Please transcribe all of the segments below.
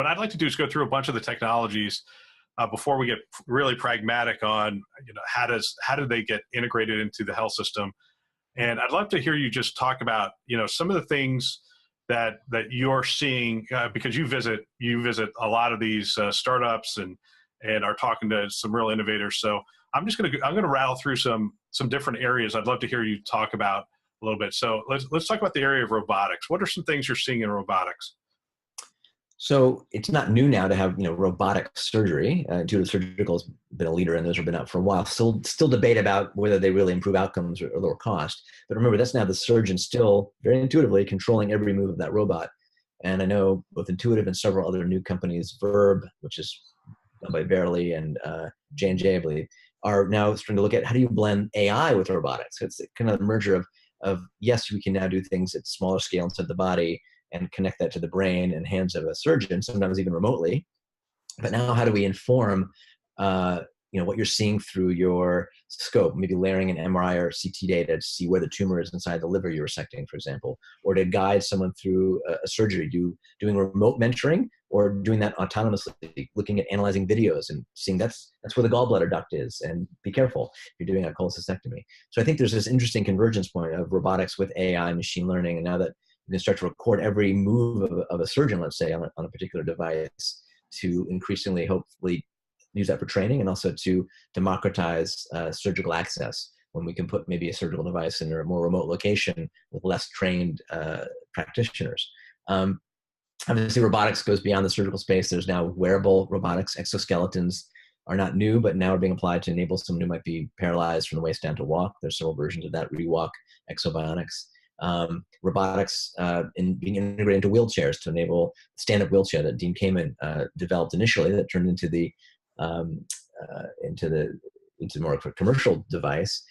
But I'd like to do is go through a bunch of the technologies before we get really pragmatic on, how do they get integrated into the health system. And I'd love to hear you just talk about, some of the things that you're seeing, because you visit a lot of these startups and are talking to some real innovators. So I'm gonna rattle through some different areas I'd love to hear you talk about a little bit. So let's talk about the area of robotics. What are some things you're seeing in robotics? So it's not new now to have robotic surgery. Intuitive Surgical has been a leader, and those have been out for a while. Still debate about whether they really improve outcomes or lower cost. But remember, that's now the surgeon still very intuitively controlling every move of that robot. And I know both Intuitive and several other new companies, Verb, which is done by Verily, and J&J, I believe, are now starting to look at how do you blend AI with robotics. It's kind of a merger of yes, we can now do things at smaller scale inside the body and connect that to the brain and hands of a surgeon, sometimes even remotely. But now how do we inform what you're seeing through your scope, maybe layering an MRI or CT data to see where the tumor is inside the liver you're resecting, for example, or to guide someone through a surgery, doing remote mentoring or doing that autonomously, looking at analyzing videos and seeing that's where the gallbladder duct is, and be careful if you're doing a cholecystectomy. So I think there's this interesting convergence point of robotics with AI, machine learning, and now that you can start to record every move of a surgeon, let's say, on a particular device, to increasingly, hopefully, use that for training and also to democratize surgical access when we can put maybe a surgical device in a more remote location with less trained practitioners. Obviously, robotics goes beyond the surgical space. There's now wearable robotics. Exoskeletons are not new, but now are being applied to enable someone who might be paralyzed from the waist down to walk. There's several versions of that, ReWalk, Exobionics. Robotics in being integrated into wheelchairs to enable stand-up wheelchair that Dean Kamen developed initially, that turned into more of a commercial device.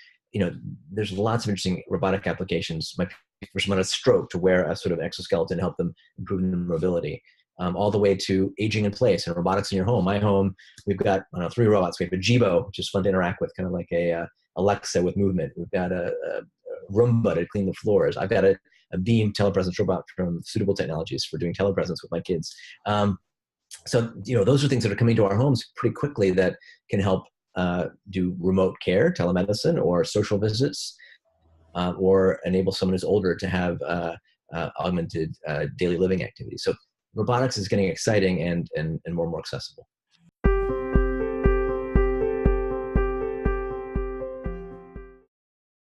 There's lots of interesting robotic applications. Might be for someone with a stroke to wear a sort of exoskeleton to help them improve their mobility, all the way to aging in place and robotics in your home. My home, we've got 3 robots. We have a Jibo, which is fun to interact with, kind of like a Alexa with movement. We've got a Roomba to clean the floors. I've got a Beam telepresence robot from Suitable Technologies for doing telepresence with my kids. So those are things that are coming to our homes pretty quickly that can help do remote care, telemedicine, or social visits, or enable someone who's older to have augmented daily living activities. So robotics is getting exciting and more and more accessible.